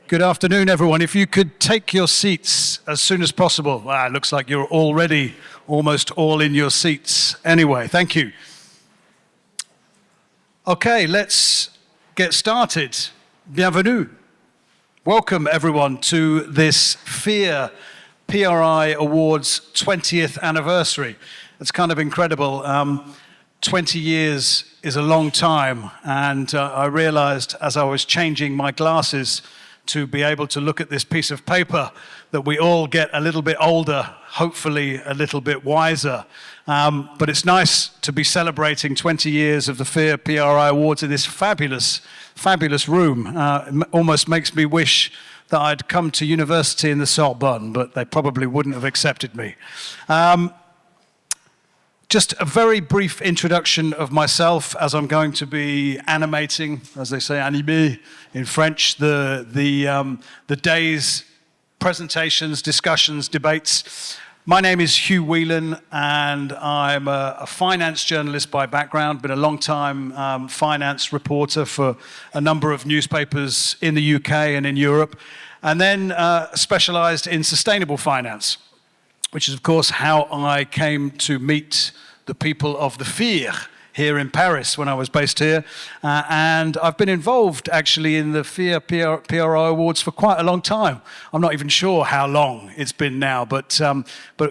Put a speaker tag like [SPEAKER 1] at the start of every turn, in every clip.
[SPEAKER 1] Good afternoon, everyone. If you could take your seats as soon as possible. It looks like you're already almost all in your seats. Anyway, thank you. Okay, let's get started. Bienvenue. Welcome, everyone, to this FIR-PRI Awards 20th anniversary. It's kind of incredible. 20 years is a long time, and I realized as I was changing my glasses to be able to look at this piece of paper that we all get a little bit older, hopefully a little bit wiser. But it's nice to be celebrating 20 years of the FIR-PRI Awards in this fabulous, fabulous room. It almost makes me wish that I'd come to university in the Sorbonne, but they probably wouldn't have accepted me. Just a very brief introduction of myself, as I'm going to be animating, as they say, animé in French, the day's presentations, discussions, debates. My name is Hugh Wheelan, and I'm a finance journalist by background, been a long-time finance reporter for a number of newspapers in the UK and in Europe, and then specialized in sustainable finance, which is, of course, how I came to meet the people of the FIR here in Paris when I was based here. And I've been involved, actually, in the FIR-PRI Awards for quite a long time. I'm not even sure how long it's been now, but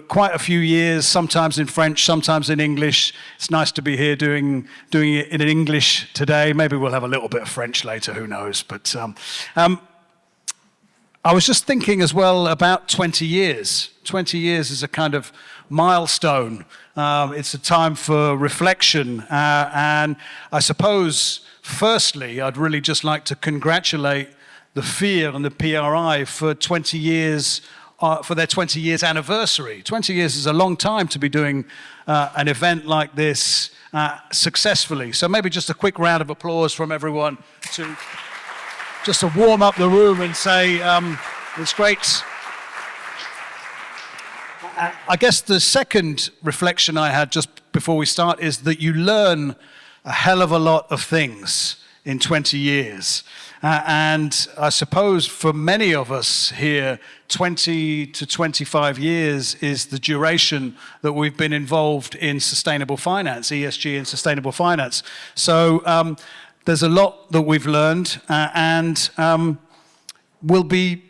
[SPEAKER 1] quite a few years, sometimes in French, sometimes in English. It's nice to be here doing it in English today. Maybe we'll have a little bit of French later, who knows. But I was just thinking as well about 20 years. 20 years is a kind of milestone. It's a time for reflection. And I suppose, firstly, I'd really just like to congratulate the FIR and the PRI for 20 years, for their 20 years anniversary. 20 years is a long time to be doing an event like this successfully. So maybe just a quick round of applause from everyone just to warm up the room and say it's great. I guess the second reflection I had just before we start is that you learn a hell of a lot of things in 20 years. And I suppose for many of us here, 20 to 25 years is the duration that we've been involved in sustainable finance, ESG and sustainable finance. So there's a lot that we've learned, and we'll be,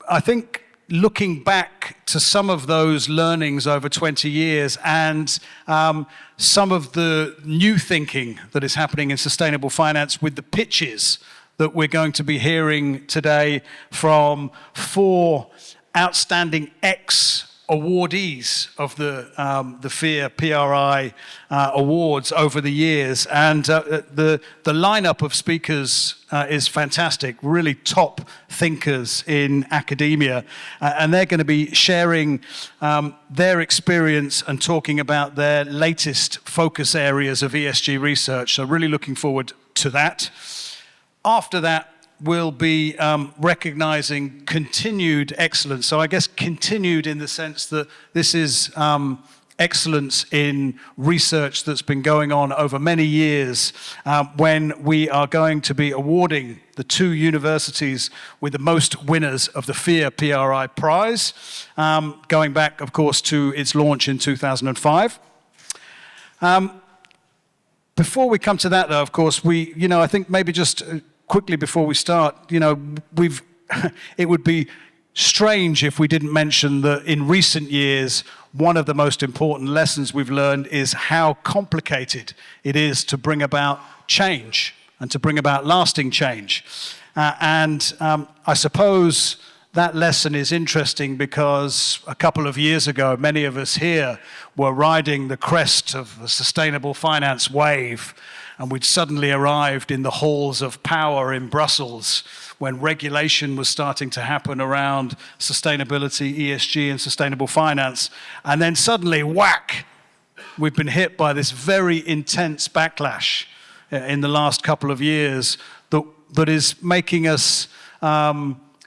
[SPEAKER 1] I think, looking back to some of those learnings over 20 years and some of the new thinking that is happening in sustainable finance with the pitches that we're going to be today from 4 outstanding awardees of the FIR-PRI Awards over the years. And the lineup of speakers is fantastic, really top thinkers in academia. And they're going to be sharing their experience and talking about their latest focus areas of ESG research. So really looking forward to that. After that, we'll be recognizing continued excellence. So I guess continued in the sense that this is excellence in research that's been going on over many years, when we are going to be awarding the 2 universities with the most winners of the FIR-PRI Prize, going back, of course, to its launch in 2005. Before we come to that, though, of course, I think maybe just quickly before we start, it would be strange if we didn't mention that in recent years, one of the most important lessons we've learned is how complicated it is to bring about change and to bring about lasting change. I suppose that lesson is interesting because a couple of years ago, many of us here were riding the crest of the sustainable finance wave, and we'd suddenly arrived in the halls of power in Brussels when regulation was starting to happen around sustainability, ESG, and sustainable finance. And then suddenly, whack, we've been hit by this very intense backlash in the last couple of years that is making us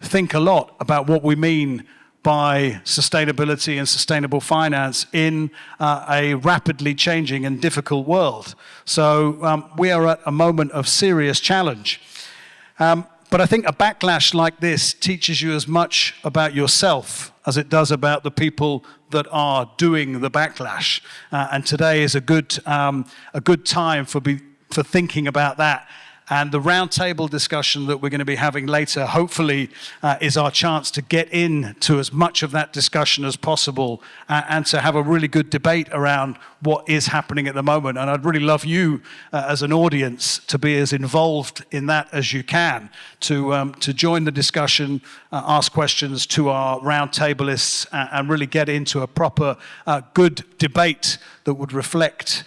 [SPEAKER 1] think a lot about what we mean by sustainability and sustainable finance in a rapidly changing and difficult world. So we are at a moment of serious challenge. But I think a backlash like this teaches you as much about yourself as it does about the people that are doing the backlash. And today is a good time for thinking about that. And the roundtable discussion that we're going to be having later, hopefully, is our chance to get into as much of that discussion as possible and to have a really good debate around what is happening at the moment. And I'd really love you, as an audience, to be as involved in that as you can, to join the discussion, ask questions to our roundtablists, and really get into a proper, good debate that would reflect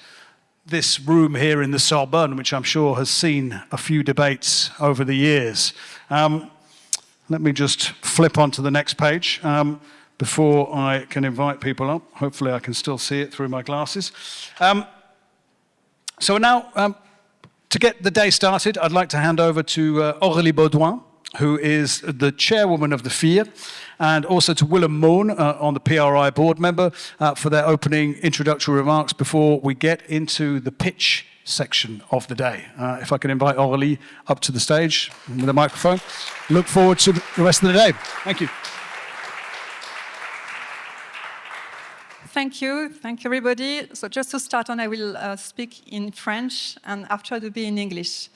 [SPEAKER 1] this room here in the Sorbonne, which I'm sure has seen a few debates over the years. Let me just flip on to the next page before I can invite people up. Hopefully I can still see it through my glasses. So now, to get the day started, I'd like to hand over to Aurélie Baudhuin, who is the chairwoman of the FIR, and also to Wilhelm Mohn, on the PRI board member, for their opening introductory remarks before we get into the pitch section of the day. If I can invite Aurélie up to the stage with a microphone. Look forward to the rest of the day. Thank you.
[SPEAKER 2] Thank you, everybody. So just to start on, I will speak in French and after it will be in English.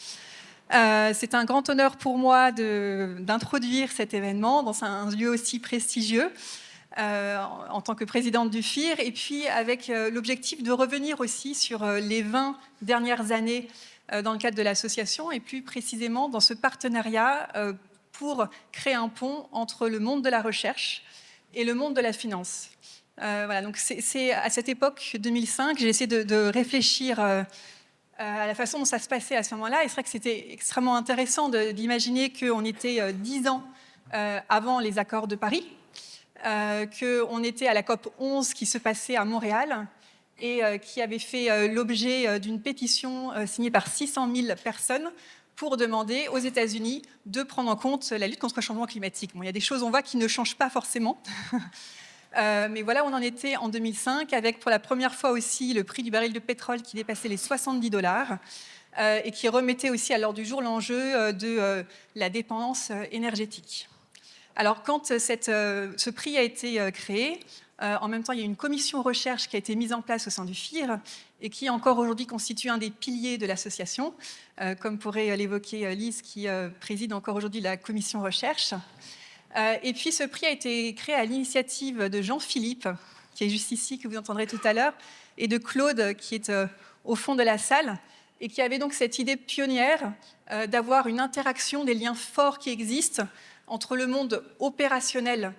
[SPEAKER 2] C'est un grand honneur pour moi d'introduire cet événement dans un lieu aussi prestigieux en tant que présidente du FIR, et puis avec l'objectif de revenir aussi sur les 20 dernières années dans le cadre de l'association, et plus précisément dans ce partenariat pour créer un pont entre le monde de la recherche et le monde de la finance. Voilà, donc c'est à cette époque, 2005, j'ai essayé de réfléchir à la façon dont ça se passait à ce moment-là. Et c'est vrai que c'était extrêmement intéressant d'imaginer qu'on était 10 ans avant les accords de Paris, qu'on était à la COP 11 qui se passait à Montréal et qui avait fait l'objet d'une pétition signée par 600 000 personnes pour demander aux États-Unis de prendre en compte la lutte contre le changement climatique. Bon, il y a des choses, on voit, qui ne changent pas forcément. Mais voilà où on en était en 2005, avec pour la première fois aussi le prix du baril de pétrole qui dépassait les $70 et qui remettait aussi à l'ordre du jour l'enjeu de la dépendance énergétique. Alors quand ce prix a été créé, en même temps il y a une commission recherche qui a été mise en place au sein du FIR et qui encore aujourd'hui constitue un des piliers de l'association, comme pourrait l'évoquer Lise qui préside encore aujourd'hui la commission recherche. Et puis ce prix a été créé à l'initiative de Jean-Philippe, qui est juste ici, que vous entendrez tout à l'heure, et de Claude, qui est au fond de la salle, et qui avait donc cette idée pionnière d'avoir une interaction, des liens forts qui existent entre le monde opérationnel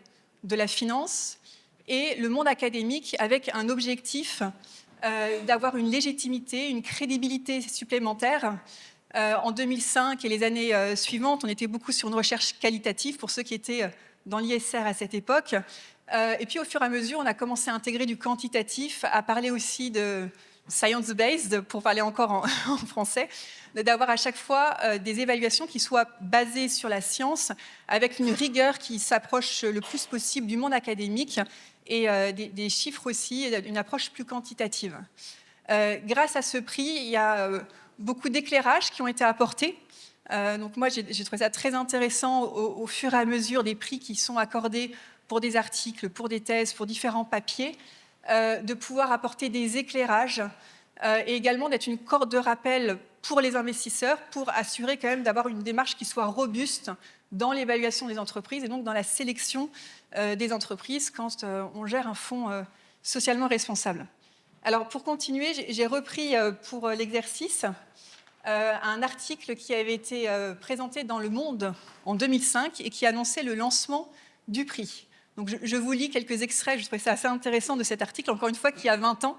[SPEAKER 2] de la finance et le monde académique, avec un objectif d'avoir une légitimité, une crédibilité supplémentaire. En 2005 et les années suivantes, on était beaucoup sur une recherche qualitative pour ceux qui étaient dans l'ISR à cette époque. Et puis au fur et à mesure, on a commencé à intégrer du quantitatif, à parler aussi de science-based, pour parler encore en français, d'avoir à chaque fois des évaluations qui soient basées sur la science, avec une rigueur qui s'approche le plus possible du monde académique, et des chiffres aussi, une approche plus quantitative. Grâce à ce prix, il y a beaucoup d'éclairages qui ont été apportés. Donc moi, j'ai trouvé ça très intéressant au fur et à mesure des prix qui sont accordés pour des articles, pour des thèses, pour différents papiers, de pouvoir apporter des éclairages et également d'être une corde de rappel pour les investisseurs pour assurer quand même d'avoir une démarche qui soit robuste dans l'évaluation des entreprises et donc dans la sélection des entreprises quand on gère un fonds socialement responsable. Alors pour continuer, j'ai repris pour l'exercice un article qui avait été présenté dans Le Monde en 2005 et qui annonçait le lancement du prix. Donc je vous lis quelques extraits, je trouvais ça assez intéressant de cet article, encore une fois, qui a 20 ans.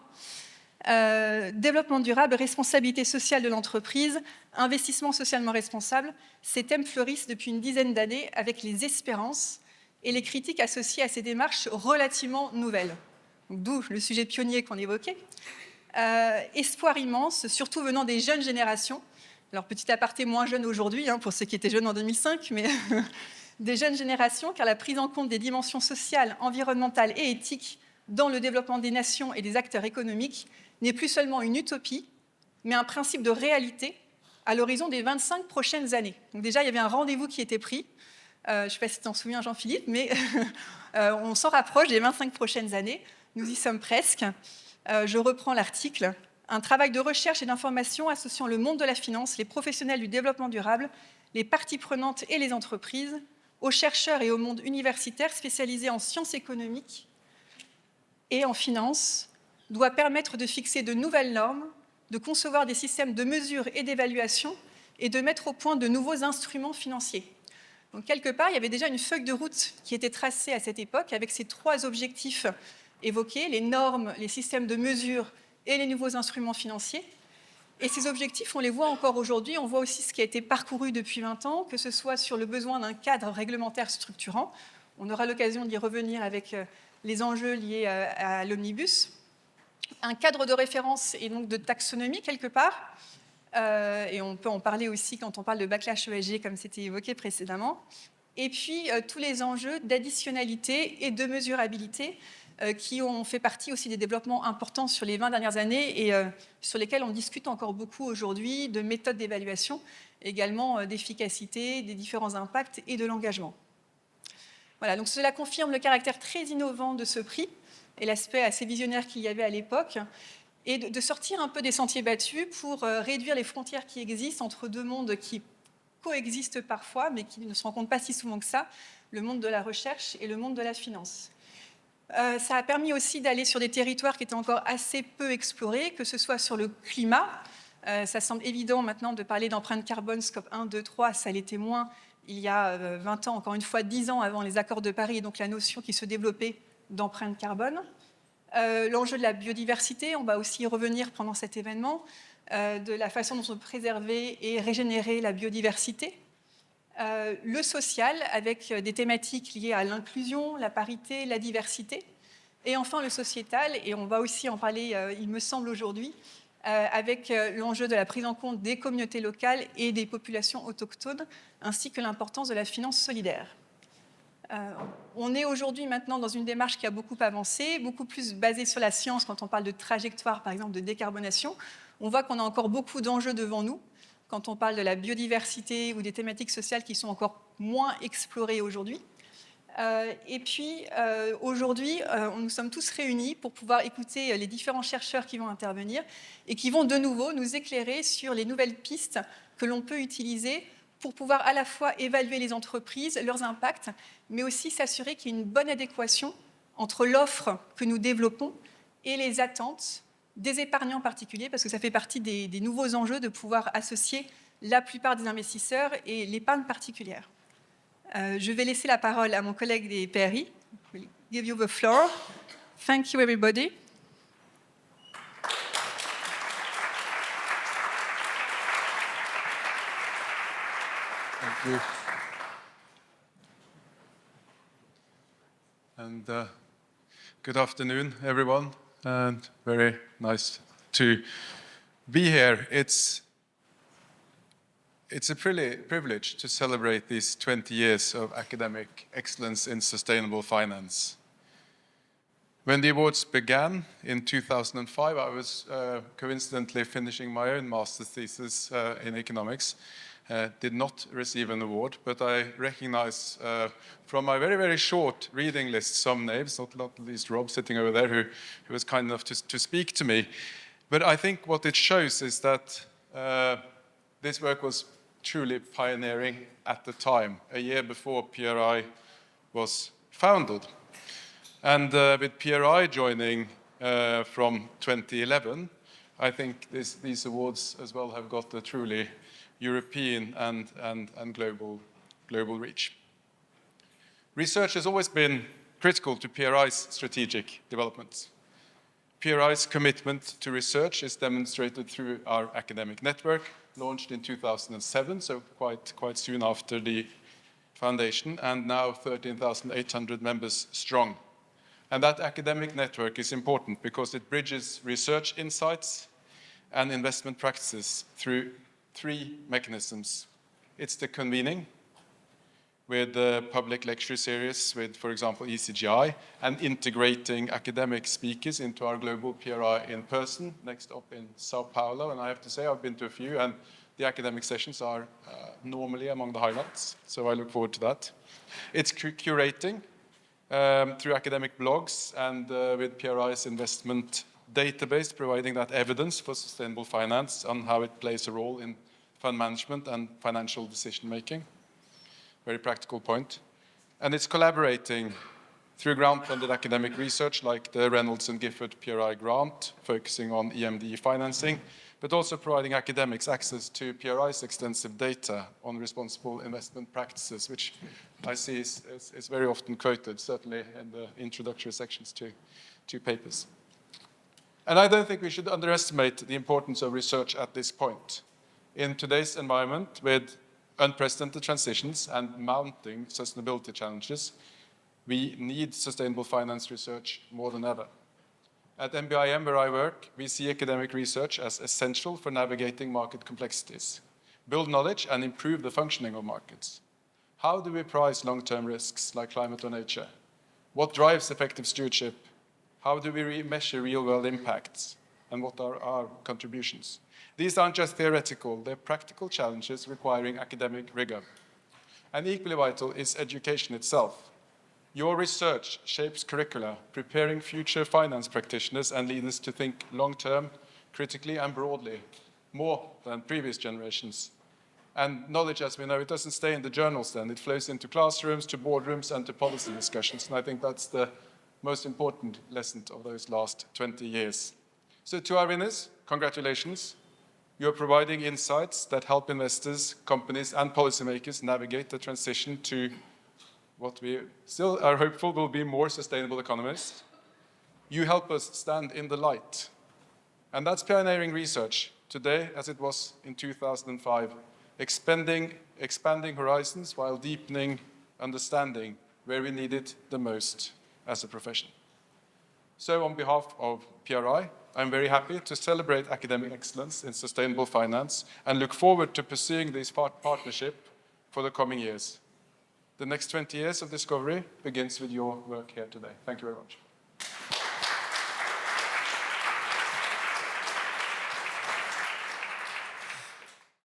[SPEAKER 2] Développement durable, responsabilité sociale de l'entreprise, investissement socialement responsable, ces thèmes fleurissent depuis une dizaine d'années avec les espérances et les critiques associées à ces démarches relativement nouvelles. D'où le sujet pionnier qu'on évoquait. Espoir immense, surtout venant des jeunes générations. Alors, petit aparté, moins jeune aujourd'hui, pour ceux qui étaient jeunes en 2005, mais des jeunes générations, car la prise en compte des dimensions sociales, environnementales et éthiques dans le développement des nations et des acteurs économiques n'est plus seulement une utopie, mais un principe de réalité à l'horizon des 25 prochaines années. Donc déjà, il y avait un rendez-vous qui était pris. Je ne sais pas si tu t'en souviens, Jean-Philippe, mais on s'en rapproche des 25 prochaines années. Nous y sommes presque. Je reprends l'article. Un travail de recherche et d'information associant le monde de la finance, les professionnels du développement durable, les parties prenantes et les entreprises, aux chercheurs et au monde universitaire spécialisé en sciences économiques et en finance, doit permettre de fixer de nouvelles normes, de concevoir des systèmes de mesure et d'évaluation et de mettre au point de nouveaux instruments financiers. Donc, quelque part, il y avait déjà une feuille de route qui était tracée à cette époque avec ces 3 objectifs évoqués, les normes, les systèmes de mesure et les nouveaux instruments financiers. Et ces objectifs, on les voit encore aujourd'hui. On voit aussi ce qui a été parcouru depuis 20 ans, que ce soit sur le besoin d'un cadre réglementaire structurant. On aura l'occasion d'y revenir avec les enjeux liés à l'omnibus. Un cadre de référence et donc de taxonomie, quelque part. Et on peut en parler aussi quand on parle de backlash ESG, comme c'était évoqué précédemment. Et puis, tous les enjeux d'additionnalité et de mesurabilité qui ont fait partie aussi des développements importants sur les 20 dernières années et sur lesquels on discute encore beaucoup aujourd'hui, de méthodes d'évaluation, également d'efficacité, des différents impacts et de l'engagement. Voilà, donc cela confirme le caractère très innovant de ce prix et l'aspect assez visionnaire qu'il y avait à l'époque, et de sortir un peu des sentiers battus pour réduire les frontières qui existent entre 2 mondes qui coexistent parfois, mais qui ne se rencontrent pas si souvent que ça, le monde de la recherche et le monde de la finance. Ça a permis aussi d'aller sur des territoires qui étaient encore assez peu explorés, que ce soit sur le climat. Ça semble évident maintenant de parler d'empreinte carbone, scope 1, 2, 3, ça l'était moins il y a 20 ans, encore une fois 10 ans avant les accords de Paris, et donc la notion qui se développait d'empreinte carbone. L'enjeu de la biodiversité, on va aussi y revenir pendant cet événement, de la façon dont on peut préserver et régénérer la biodiversité. Le social, avec des thématiques liées à l'inclusion, la parité, la diversité. Et enfin le sociétal, et on va aussi en parler, il me semble, aujourd'hui, avec l'enjeu de la prise en compte des communautés locales et des populations autochtones, ainsi que l'importance de la finance solidaire. On est aujourd'hui maintenant dans une démarche qui a beaucoup avancé, beaucoup plus basée sur la science quand on parle de trajectoire, par exemple, de décarbonation. On voit qu'on a encore beaucoup d'enjeux devant nous quand on parle de la biodiversité ou des thématiques sociales qui sont encore moins explorées aujourd'hui. Et puis, aujourd'hui, nous sommes tous réunis pour pouvoir écouter les différents chercheurs qui vont intervenir et qui vont de nouveau nous éclairer sur les nouvelles pistes que l'on peut utiliser pour pouvoir à la fois évaluer les entreprises, leurs impacts, mais aussi s'assurer qu'il y ait une bonne adéquation entre l'offre que nous développons et les attentes des épargnants particuliers, parce que ça fait partie des nouveaux enjeux de pouvoir associer la plupart des investisseurs et l'épargne particulière. Je vais laisser la parole à mon collègue des PRI. I will give you the floor. Thank you, everybody.
[SPEAKER 3] Thank you. And good afternoon, everyone, and very nice to be here. It's a privilege to celebrate these 20 years of academic excellence in sustainable finance. When the awards began in 2005, I was coincidentally finishing my own master's thesis in economics. Did not receive an award, but I recognize from my very, very short reading list some names, not least Rob sitting over there, who was kind enough to speak to me. But I think what it shows is that this work was truly pioneering at the time, a year before PRI was founded. And with PRI joining from 2011, I think these awards as well have got a truly European and global reach. Research has always been critical to PRI's strategic developments. PRI's commitment to research is demonstrated through our academic network, launched in 2007, so quite soon after the foundation, and now 13,800 members strong. And that academic network is important because it bridges research insights and investment practices through 3 mechanisms. It's the convening with the public lecture series with, for example, ECGI, and integrating academic speakers into our global PRI in person, next up in Sao Paulo. And I have to say, I've been to a few, and The academic sessions are normally among the highlights, so I look forward to that. It's curating through academic blogs and with PRI's investment database, providing that evidence for sustainable finance on how it plays a role in fund management and financial decision-making. Very practical point. And it's collaborating through grant-funded academic research like the Reynolds and Gifford PRI grant, focusing on EMD financing, but also providing academics access to PRI's extensive data on responsible investment practices, which I see is very often quoted, certainly in the introductory sections to papers. And I don't think we should underestimate the importance of research at this point. In today's environment, with unprecedented transitions and mounting sustainability challenges, we need sustainable finance research more than ever. At MBIM, where I work, we see academic research as essential for navigating market complexities, build knowledge, and improve the functioning of markets. How do we price long-term risks like climate or nature? What drives effective stewardship? How do we measure real-world impacts? And what are our contributions? These aren't just theoretical, they're practical challenges requiring academic rigor. And equally vital is education itself. Your research shapes curricula, preparing future finance practitioners and leaders to think long-term, critically and broadly, more than previous generations. And knowledge, as we know, it doesn't stay in the journals then. It flows into classrooms, to boardrooms, and to policy discussions. And I think that's the most important lesson of those last 20 years. So to our winners, congratulations. You're providing insights that help investors, companies, and policymakers navigate the transition to what we still are hopeful will be more sustainable economies. You help us stand in the light. And that's pioneering research today, as it was in 2005, expanding horizons while deepening understanding where we need it the most as a profession. So on behalf of PRI, I'm very happy to celebrate academic excellence in sustainable finance and look forward to pursuing this partnership for the coming years. The next 20 years of discovery begins with your work here today. Thank you very much.